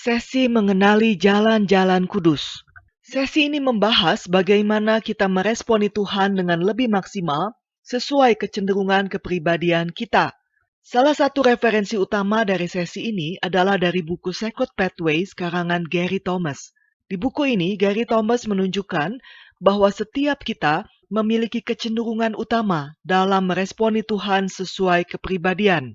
Sesi mengenali jalan-jalan kudus. Sesi ini membahas bagaimana kita meresponi Tuhan dengan lebih maksimal sesuai kecenderungan kepribadian kita. Salah satu referensi utama dari sesi ini adalah dari buku Sacred Pathways karangan Gary Thomas. Di buku ini, Gary Thomas menunjukkan bahwa setiap kita memiliki kecenderungan utama dalam meresponi Tuhan sesuai kepribadian.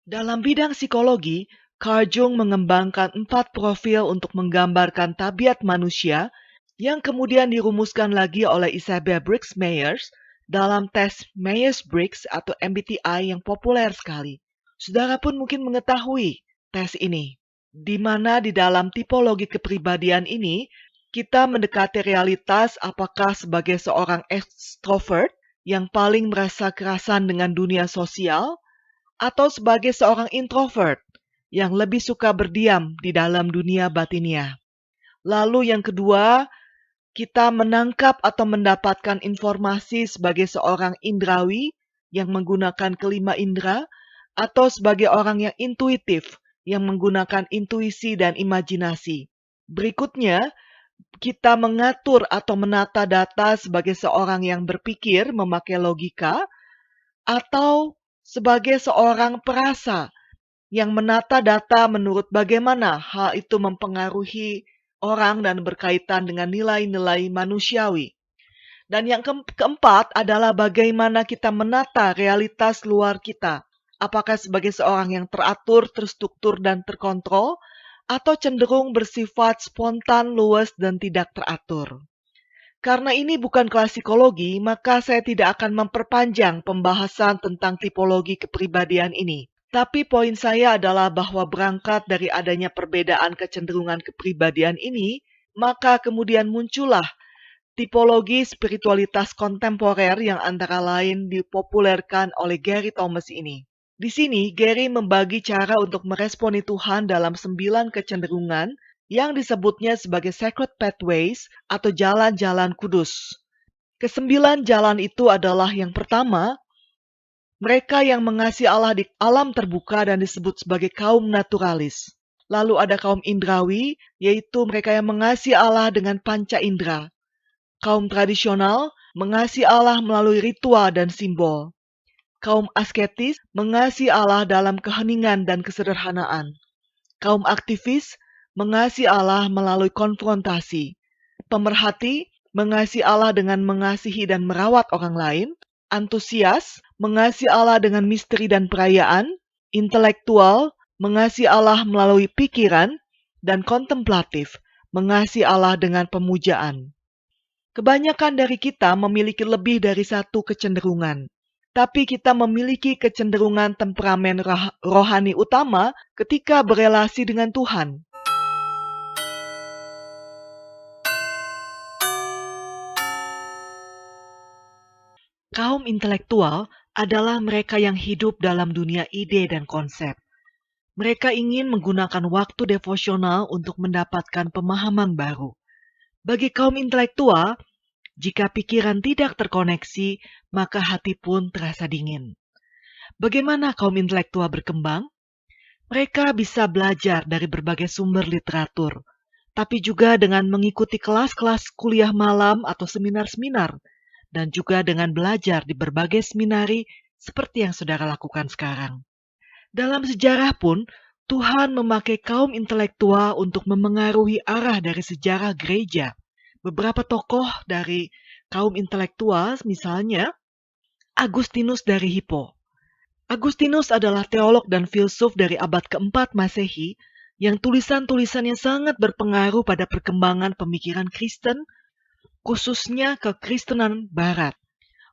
Dalam bidang psikologi, Carl Jung mengembangkan 4 profil untuk menggambarkan tabiat manusia yang kemudian dirumuskan lagi oleh Isabel Briggs Myers dalam tes Myers-Briggs atau MBTI yang populer sekali. Saudara pun mungkin mengetahui tes ini, di mana di dalam tipologi kepribadian ini, kita mendekati realitas apakah sebagai seorang ekstrovert yang paling merasa kerasan dengan dunia sosial, atau sebagai seorang introvert yang lebih suka berdiam di dalam dunia batinia. Lalu yang kedua, kita menangkap atau mendapatkan informasi sebagai seorang indrawi yang menggunakan kelima indera, atau sebagai orang yang intuitif yang menggunakan intuisi dan imajinasi. Berikutnya, kita mengatur atau menata data sebagai seorang yang berpikir memakai logika, atau sebagai seorang perasa yang menata data menurut bagaimana hal itu mempengaruhi orang dan berkaitan dengan nilai-nilai manusiawi. Dan yang keempat adalah bagaimana kita menata realitas luar kita. Apakah sebagai seorang yang teratur, terstruktur, dan terkontrol, atau cenderung bersifat spontan, luas, dan tidak teratur. Karena ini bukan kelas psikologi, maka saya tidak akan memperpanjang pembahasan tentang tipologi kepribadian ini. Tapi poin saya adalah bahwa berangkat dari adanya perbedaan kecenderungan kepribadian ini, maka kemudian muncullah tipologi spiritualitas kontemporer yang antara lain dipopulerkan oleh Gary Thomas ini. Di sini, Gary membagi cara untuk meresponi Tuhan dalam 9 kecenderungan yang disebutnya sebagai Sacred Pathways atau jalan-jalan kudus. Kesembilan jalan itu adalah yang pertama, mereka yang mengasihi Allah di alam terbuka dan disebut sebagai kaum naturalis. Lalu ada kaum indrawi, yaitu mereka yang mengasihi Allah dengan panca indera. Kaum tradisional mengasihi Allah melalui ritual dan simbol. Kaum asketis mengasihi Allah dalam keheningan dan kesederhanaan. Kaum aktivis mengasihi Allah melalui konfrontasi. Pemerhati mengasihi Allah dengan mengasihi dan merawat orang lain. Antusias mengasihi Allah dengan misteri dan perayaan, intelektual mengasihi Allah melalui pikiran, dan kontemplatif mengasihi Allah dengan pemujaan. Kebanyakan dari kita memiliki lebih dari satu kecenderungan, tapi kita memiliki kecenderungan temperamen rohani utama ketika berelasi dengan Tuhan. Kaum intelektual adalah mereka yang hidup dalam dunia ide dan konsep. Mereka ingin menggunakan waktu devosional untuk mendapatkan pemahaman baru. Bagi kaum intelektual, jika pikiran tidak terkoneksi, maka hati pun terasa dingin. Bagaimana kaum intelektual berkembang? Mereka bisa belajar dari berbagai sumber literatur, tapi juga dengan mengikuti kelas-kelas kuliah malam atau seminar-seminar, dan juga dengan belajar di berbagai seminari seperti yang saudara lakukan sekarang. Dalam sejarah pun, Tuhan memakai kaum intelektual untuk memengaruhi arah dari sejarah gereja. Beberapa tokoh dari kaum intelektual, misalnya Agustinus dari Hippo. Agustinus adalah teolog dan filsuf dari abad keempat Masehi yang tulisan-tulisannya sangat berpengaruh pada perkembangan pemikiran Kristen, khususnya kekristenan Barat.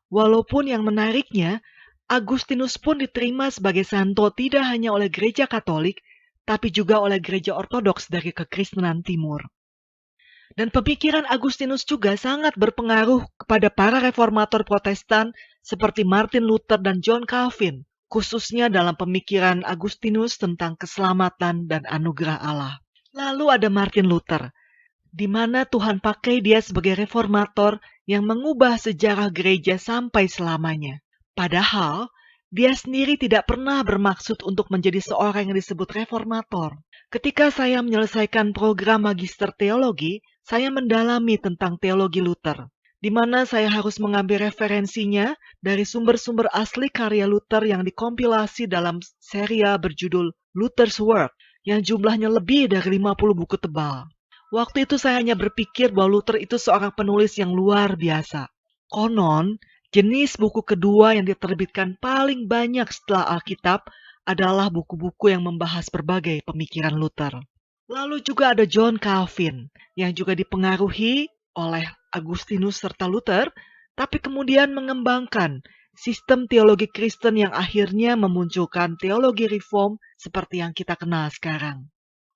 Walaupun yang menariknya, Agustinus pun diterima sebagai santo tidak hanya oleh gereja Katolik, tapi juga oleh gereja Ortodoks dari kekristenan Timur. Dan pemikiran Agustinus juga sangat berpengaruh kepada para reformator Protestan seperti Martin Luther dan John Calvin, khususnya dalam pemikiran Agustinus tentang keselamatan dan anugerah Allah. Lalu ada Martin Luther, di mana Tuhan pakai dia sebagai reformator yang mengubah sejarah gereja sampai selamanya. Padahal, Dia sendiri tidak pernah bermaksud untuk menjadi seorang yang disebut reformator. Ketika saya menyelesaikan program magister teologi, saya mendalami tentang teologi Luther, di mana saya harus mengambil referensinya dari sumber-sumber asli karya Luther yang dikompilasi dalam serial berjudul Luther's Work, yang jumlahnya lebih dari 50 buku tebal. Waktu itu saya hanya berpikir bahwa Luther itu seorang penulis yang luar biasa. Konon, jenis buku kedua yang diterbitkan paling banyak setelah Alkitab adalah buku-buku yang membahas berbagai pemikiran Luther. Lalu juga ada John Calvin, yang juga dipengaruhi oleh Agustinus serta Luther, tapi kemudian mengembangkan sistem teologi Kristen yang akhirnya memunculkan teologi reform seperti yang kita kenal sekarang.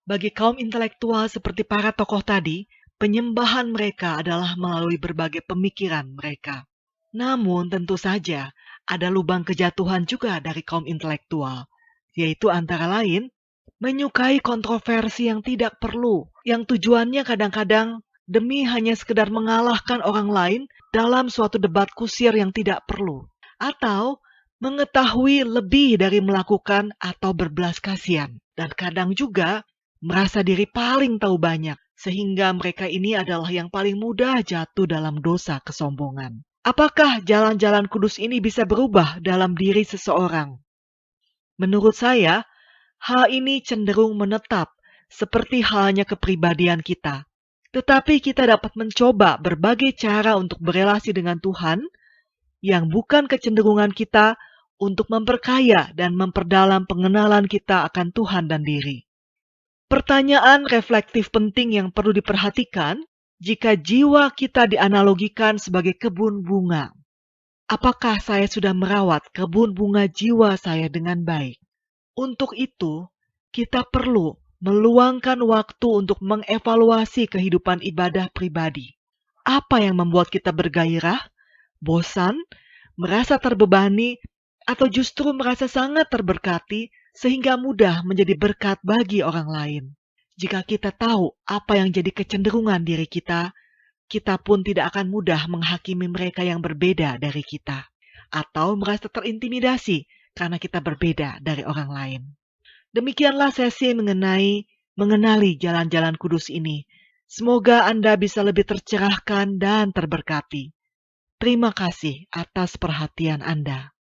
Bagi kaum intelektual seperti para tokoh tadi, penyembahan mereka adalah melalui berbagai pemikiran mereka. Namun tentu saja ada lubang kejatuhan juga dari kaum intelektual, yaitu antara lain menyukai kontroversi yang tidak perlu, yang tujuannya kadang-kadang demi hanya sekedar mengalahkan orang lain dalam suatu debat kusir yang tidak perlu, atau mengetahui lebih dari melakukan atau berbelas kasihan, dan kadang juga merasa diri paling tahu banyak, sehingga mereka ini adalah yang paling mudah jatuh dalam dosa kesombongan. Apakah jalan-jalan kudus ini bisa berubah dalam diri seseorang? Menurut saya, hal ini cenderung menetap, seperti halnya kepribadian kita. Tetapi kita dapat mencoba berbagai cara untuk berelasi dengan Tuhan, yang bukan kecenderungan kita untuk memperkaya dan memperdalam pengenalan kita akan Tuhan dan diri. Pertanyaan reflektif penting yang perlu diperhatikan, jika jiwa kita dianalogikan sebagai kebun bunga. Apakah saya sudah merawat kebun bunga jiwa saya dengan baik? Untuk itu, kita perlu meluangkan waktu untuk mengevaluasi kehidupan ibadah pribadi. Apa yang membuat kita bergairah, bosan, merasa terbebani, atau justru merasa sangat terberkati sehingga mudah menjadi berkat bagi orang lain? Jika kita tahu apa yang jadi kecenderungan diri kita, kita pun tidak akan mudah menghakimi mereka yang berbeda dari kita, atau merasa terintimidasi karena kita berbeda dari orang lain. Demikianlah sesi mengenali jalan-jalan kudus ini. Semoga Anda bisa lebih tercerahkan dan terberkati. Terima kasih atas perhatian Anda.